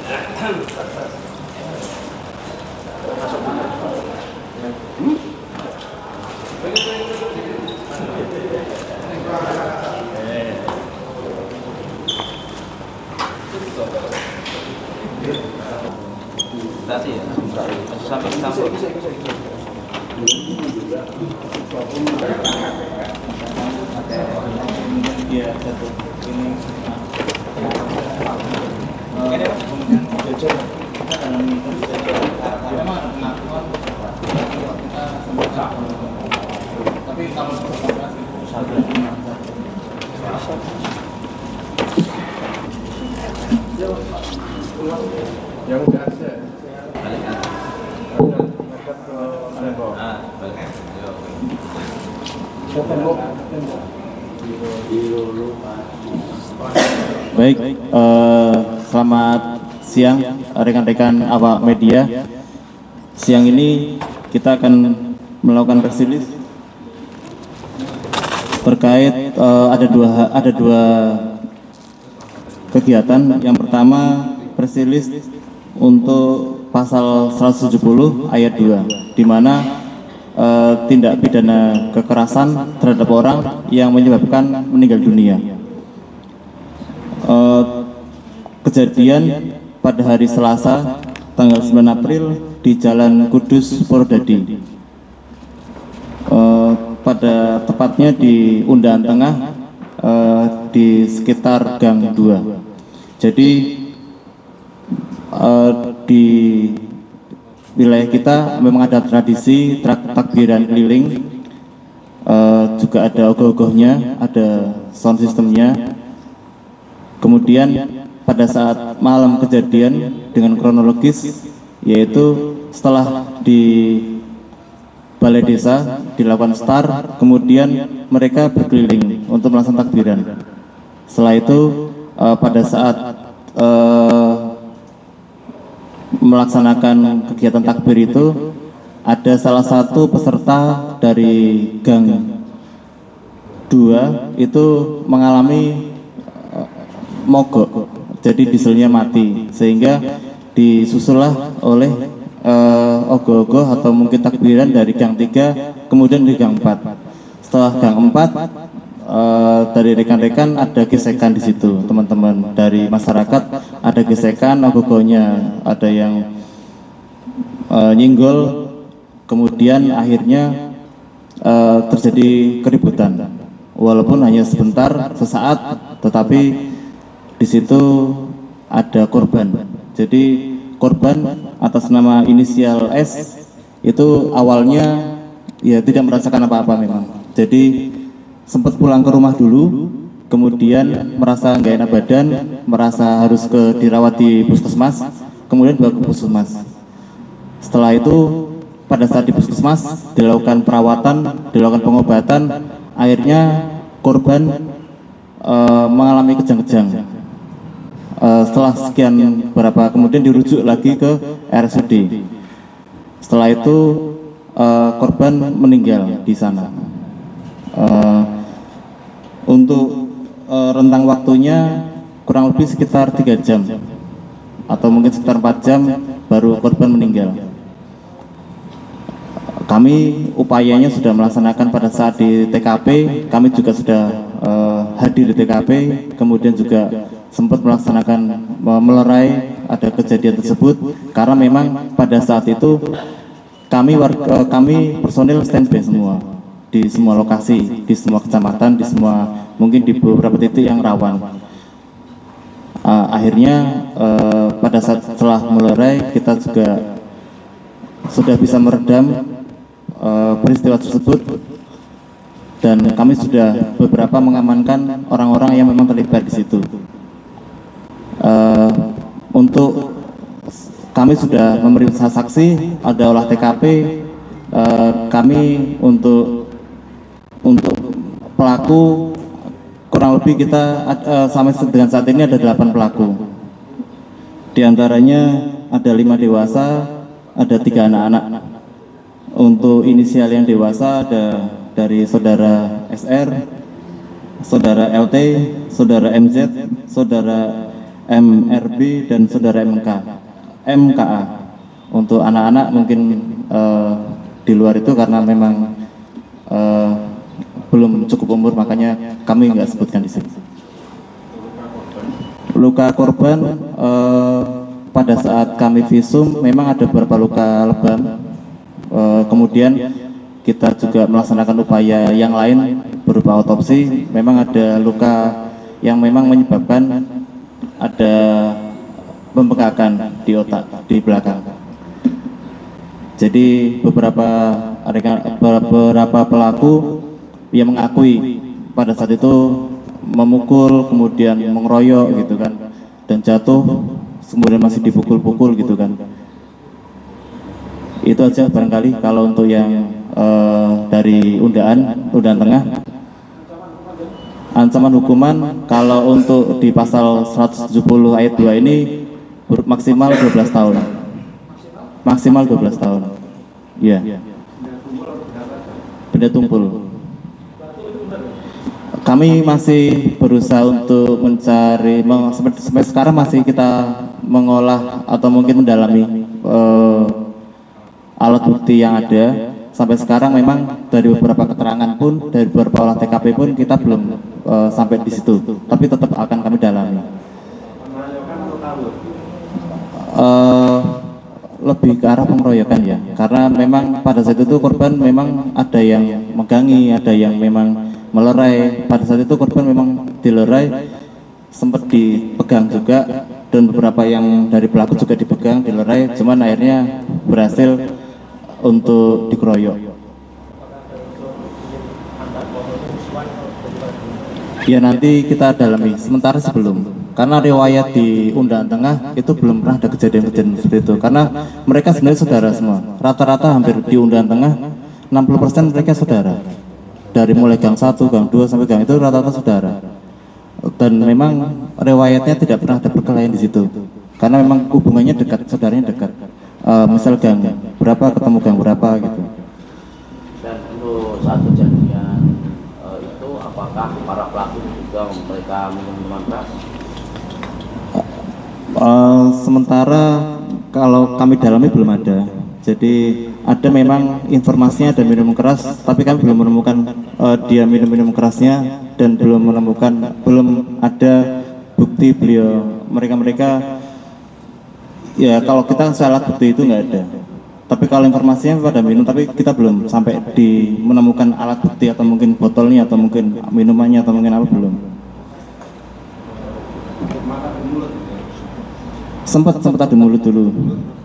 Sampai iya satu ini tapi kalau yang udah ada Baik, selamat siang rekan-rekan awak media. Siang ini kita akan melakukan press release terkait ada dua kegiatan. Yang pertama press release untuk pasal 170 ayat 2, di mana tindak pidana kekerasan terhadap orang yang menyebabkan meninggal dunia. Kejadian pada hari Selasa tanggal 9 April di Jalan Kudus Purwodadi, pada tepatnya di Undahan Tengah, di sekitar Gang 2. Jadi di wilayah kita memang ada tradisi takbiran keliling, juga ada ogoh-ogohnya, ada sound systemnya. Kemudian pada saat malam kejadian dengan kronologis, yaitu setelah di balai desa dilakukan start, kemudian mereka berkeliling untuk melaksanakan takbiran. Setelah itu pada saat melaksanakan kegiatan takbir itu, ada salah satu peserta dari Gang 2 itu mengalami mogok, jadi dieselnya mati, sehingga disusullah oleh ogoh-ogoh atau mungkin takbiran dari Gang 3, kemudian di Gang 4. Setelah Gang 4, dari rekan-rekan ada gesekan di situ, teman-teman dari masyarakat ada gesekan, ogoh-ogohnya ada yang nyinggol, kemudian akhirnya terjadi keributan, walaupun hanya sebentar, sesaat, tetapi di situ ada korban. Jadi korban atas nama inisial S itu awalnya ya tidak merasakan apa-apa memang. Jadi sempat pulang ke rumah dulu, kemudian merasa nggak enak badan, merasa harus dirawat di puskesmas, kemudian dibawa ke puskesmas. Setelah itu pada saat di puskesmas dilakukan perawatan, dilakukan pengobatan, akhirnya korban mengalami kejang-kejang. Setelah sekian berapa kemudian dirujuk lagi ke RSUD. Setelah itu korban meninggal di sana. Untuk rentang waktunya kurang lebih sekitar 3 jam atau mungkin sekitar 4 jam baru korban meninggal. Kami upayanya sudah melaksanakan pada saat di TKP, kami juga sudah hadir di TKP, kemudian juga sempat melaksanakan melerai ada kejadian tersebut, karena memang pada saat itu kami personil standby semua di semua lokasi, di semua kecamatan, di semua mungkin di beberapa titik yang rawan. Akhirnya pada saat setelah melerai kita juga sudah bisa meredam peristiwa tersebut, dan kami sudah beberapa mengamankan orang-orang yang memang terlibat di situ. Untuk kami sudah memeriksa saksi, ada olah TKP, kami untuk pelaku kurang lebih kita sampai dengan saat ini ada 8 pelaku. Di antaranya ada 5 dewasa, ada 3 anak-anak. Untuk inisial yang dewasa ada dari saudara SR, saudara LT, saudara MZ, saudara MRB dan saudara MKA. Untuk anak-anak mungkin di luar itu karena memang belum cukup umur, makanya kami nggak sebutkan di sini. Luka korban pada saat kami visum memang ada beberapa luka lebam. Kemudian kita juga melaksanakan upaya yang lain berupa otopsi. Memang ada luka yang memang menyebabkan ada pembengkakan di otak di belakang. Jadi beberapa pelaku yang mengakui pada saat itu memukul, kemudian mengeroyok gitu kan, dan jatuh, kemudian masih dipukul-pukul gitu kan. Itu aja barangkali kalau untuk yang dari undaan tengah. Ancaman hukuman kalau untuk di pasal 170 ayat 2 ini maksimal 12 tahun. Maksimal 12 tahun. Iya. Benda tumpul. Kami masih berusaha untuk mencari, sampai sekarang masih kita mengolah atau mungkin mendalami alat bukti yang ada. Sampai sekarang memang dari beberapa keterangan pun, dari beberapa olah TKP pun kita belum sampai di situ. Tapi tetap akan kami dalami. Lebih ke arah pengeroyokan ya, karena memang pada saat itu korban memang ada yang megangi, ada yang memang melerai. Pada saat itu korban memang dilerai, sempat dipegang juga, dan beberapa yang dari pelaku juga dipegang, dilerai, cuman akhirnya berhasil untuk dikeroyok. Ya nanti kita dalami sementara sebelum, karena riwayat di undang tengah itu belum pernah ada kejadian-kejadian seperti itu, karena mereka sebenarnya saudara semua, rata-rata hampir di undang tengah 60% mereka saudara, dari mulai gang 1, gang 2 sampai gang itu rata-rata saudara, dan memang riwayatnya tidak pernah ada perkelahian di situ, karena memang hubungannya dekat, saudaranya dekat. Misal gang berapa ketemu gang berapa gitu. Dan untuk saat kejadian itu apakah para pelaku juga mereka minum minuman keras? Sementara kalau kami dalami belum ada. Jadi ada memang informasinya ada minum keras, tapi kami belum menemukan dia minum kerasnya, dan belum ada bukti beliau mereka. Ya kalau kita alat bukti itu nggak ada. Tapi kalau informasinya pada minum, tapi kita belum sampai menemukan alat bukti atau mungkin botolnya atau mungkin minumannya atau mungkin apa belum. Sempat ada mulut dulu.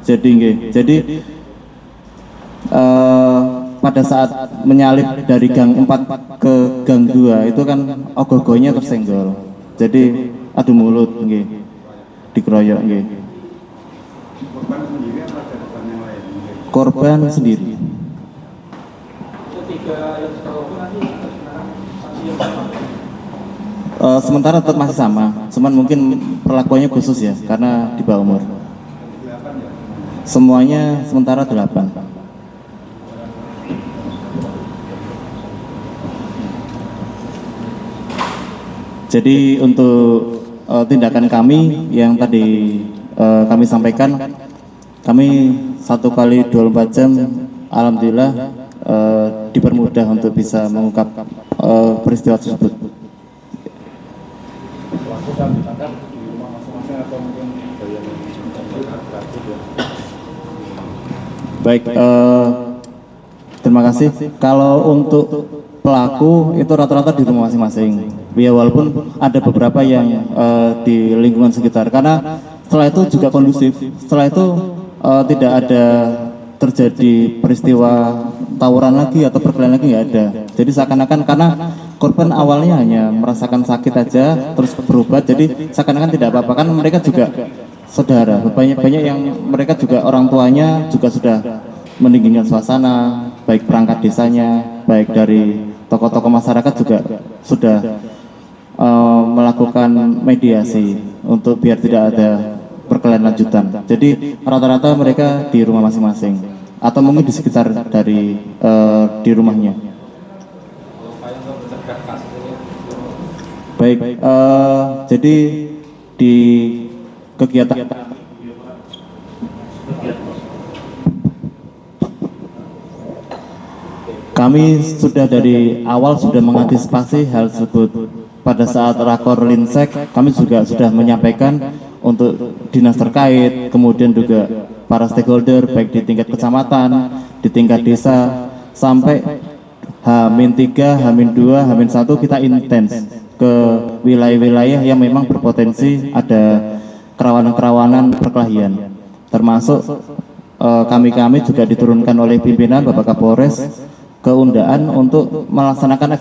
Jadi pada saat menyalip dari gang 4 ke gang 2 itu kan ogoh-ogohnya tersenggol. Jadi adu mulut dikeroyok korban sendiri. Sementara tetap masih sama, cuman mungkin perlakuannya khusus ya, karena di bawah umur. Semuanya sementara 8. Jadi untuk tindakan kami yang tadi kami sampaikan, kami 1 kali 24 jam alhamdulillah dipermudah untuk bisa mengungkap peristiwa tersebut. Baik, terima kasih. Kalau untuk pelaku itu rata-rata di rumah masing-masing. Ya walaupun ada beberapa yang di lingkungan sekitar, karena setelah itu juga kondusif. Setelah itu tidak ada terjadi peristiwa tawuran lagi atau perkelahian lagi, nggak ada. Jadi seakan-akan karena korban awalnya hanya merasakan sakit aja terus berobat, jadi seakan-akan tidak apa-apa, kan mereka juga saudara. Banyak yang mereka juga orang tuanya juga sudah mendinginkan suasana, baik perangkat desanya, baik dari tokoh-tokoh masyarakat juga sudah melakukan mediasi untuk biar tidak ada perkelahian lanjutan. Jadi rata-rata mereka di rumah masing-masing atau mungkin di sekitar dari di rumahnya. Baik, jadi di kegiatan kami sudah dari awal sudah mengantisipasi hal tersebut. Pada saat rakor Linsek, kami juga sudah menyampaikan untuk dinas terkait, kemudian juga para stakeholder baik di tingkat kecamatan, di tingkat desa, sampai H-3, H-2, H-1 kita intens ke wilayah-wilayah yang memang berpotensi ada kerawanan-kerawanan perkelahian. Termasuk kami juga diturunkan oleh pimpinan Bapak Kapolres ke Undaan untuk melaksanakan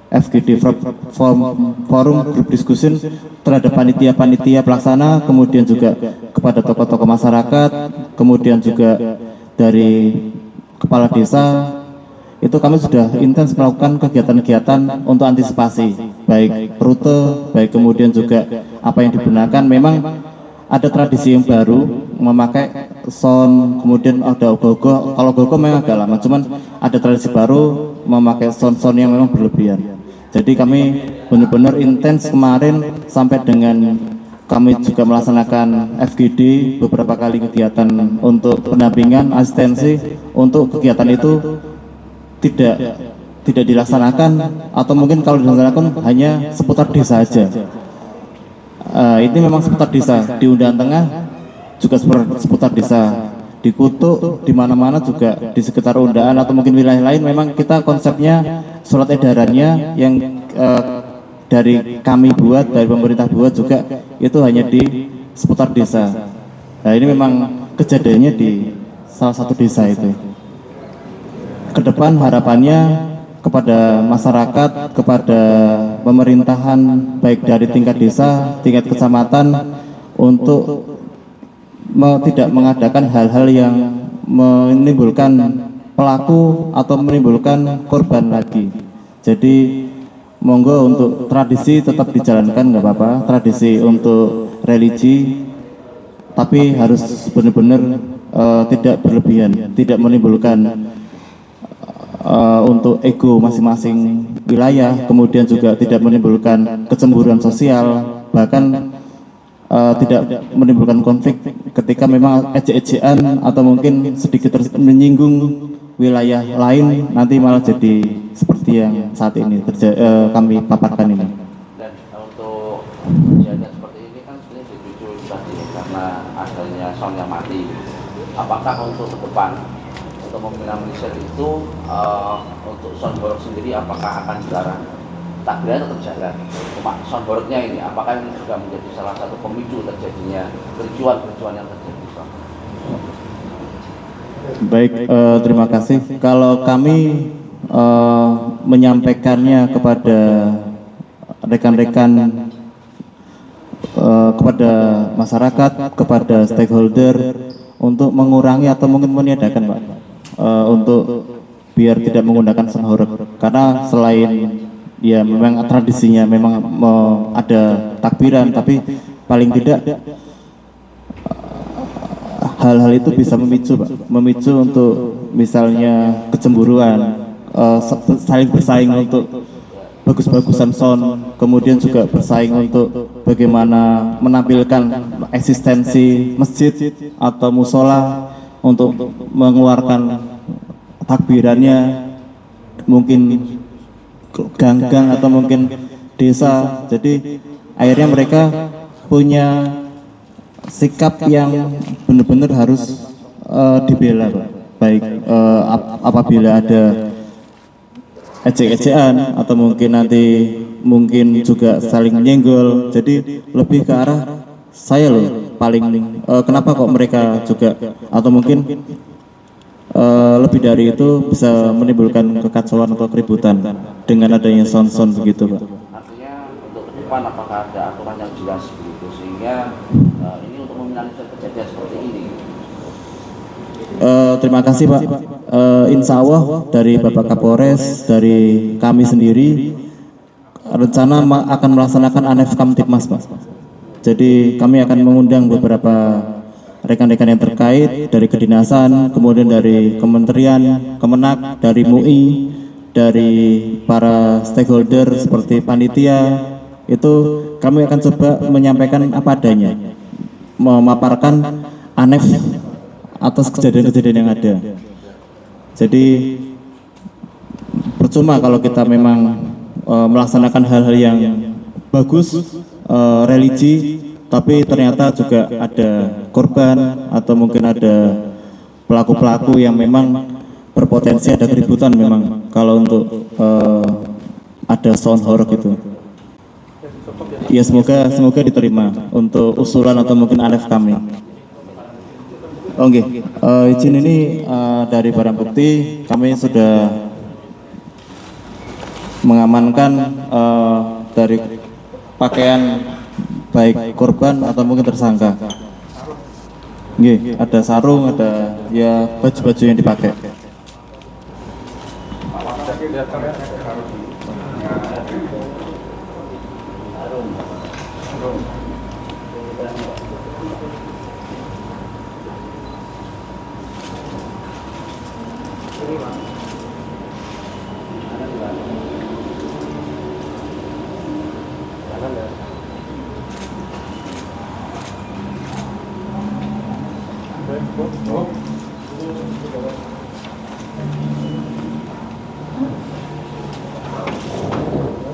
FGD forum group discussion terhadap panitia-panitia pelaksana, kemudian juga kepada tokoh-tokoh masyarakat, kemudian juga dari kepala desa. Itu kami sudah intens melakukan kegiatan-kegiatan untuk antisipasi, baik rute, baik kemudian juga apa yang digunakan. Memang ada tradisi yang baru memakai sound, kemudian ada ogoh-ogoh. Kalau ogoh-ogoh memang agak lama, cuman ada tradisi baru memakai sound-sound yang memang berlebihan. Jadi kami benar-benar intens kemarin sampai dengan kami juga melaksanakan FGD beberapa kali kegiatan untuk pendampingan, asistensi. Untuk kegiatan itu tidak dilaksanakan, atau mungkin kalau dilaksanakan hanya seputar desa saja. Ini memang seputar desa, di Undaan Tengah juga seputar desa, di Kutuk, di mana-mana juga di sekitar Undaan atau mungkin wilayah lain. Memang kita konsepnya surat edarannya yang dari kami buat, dari pemerintah buat juga itu hanya di seputar desa. Nah, ini memang kejadiannya di salah satu desa itu. Kedepan harapannya kepada masyarakat, kepada pemerintahan baik dari tingkat desa, tingkat kecamatan, untuk tidak mengadakan hal-hal yang menimbulkan pelaku atau menimbulkan korban lagi. Jadi monggo untuk tradisi tetap dijalankan, nggak apa-apa, tradisi untuk religi, tapi harus benar-benar tidak berlebihan, tidak menimbulkan untuk ego masing-masing wilayah, kemudian juga tidak menimbulkan kecemburuan sosial, bahkan tidak menimbulkan konflik ketika memang ejek-ejekan atau mungkin sedikit menyinggung wilayah lain, nanti malah jadi seperti yang saat ini kami paparkan ini. Dan untuk kejadian seperti ini kan sebenarnya dipicu tadi karena adanya sound yang mati. Apakah untuk ke depan untuk meminimalisir itu untuk sound borok sendiri apakah akan dilarang? Takbirnya tetap jalan, cuma sound boroknya ini apakah ini juga menjadi salah satu pemicu terjadinya kericuan-kericuan yang terjadi? Baik, terima kasih. Kalau kami menyampaikannya kepada rekan-rekan, kepada masyarakat, kepada stakeholder untuk mengurangi atau mungkin meniadakan, Pak, untuk biar tidak menggunakan sound horeg, karena selain ya memang tradisinya memang ada takbiran, tapi paling tidak hal-hal itu bisa memicu, Pak, memicu untuk misalnya kecemburuan, saling bersaing untuk bagus-bagusan sound, kemudian juga bersaing untuk bagaimana menampilkan eksistensi masjid atau musola untuk mengeluarkan takbirannya, mungkin gang-gang atau mungkin desa. Jadi akhirnya mereka punya sikap yang benar-benar harus dibela, Pak. Baik apabila ada ejek-ejekan atau mungkin nanti mungkin juga saling menyenggol. Jadi lebih ke arah saya loh paling kenapa kok mereka juga atau mungkin lebih dari itu bisa menimbulkan kekacauan atau keributan dengan adanya sound-sound begitu, Pak. Artinya untuk ke depan apakah ada aturan yang jelas begitu sehingga ini untuk meminimalisir kejadian seperti ini? Terima kasih, Pak. Insya Allah dari Bapak Kapolres, dari kami sendiri rencana akan melaksanakan Anef Kamtipmas, Pak. Jadi kami akan mengundang beberapa rekan-rekan yang terkait dari kedinasan, kemudian dari kementerian, Kemenak, dari MUI, dari para stakeholder seperti panitia. Itu kami akan coba menyampaikan apa adanya. memaparkan aneh atas kejadian-kejadian yang ada. Jadi percuma kalau kita memang melaksanakan hal-hal yang bagus, religi, tapi ternyata juga ada korban atau mungkin ada pelaku-pelaku yang memang berpotensi ada keributan memang kalau untuk ada sound horror gitu. Ya semoga diterima untuk usulan atau mungkin alef kami. Oke, izin ini dari barang bukti kami sudah mengamankan dari pakaian baik korban atau mungkin tersangka. Oke, ada sarung, ada ya baju-baju yang dipakai.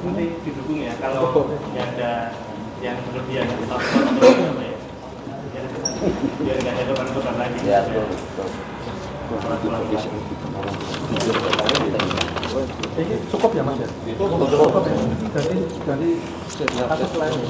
Nanti didukung ya kalau ada yang berlebihan atau apa ya, biar nggak ada korban lagi. Ya, betul. Ini cukup ya Mas ya? Cukup ya? Jadi kasus lain ya?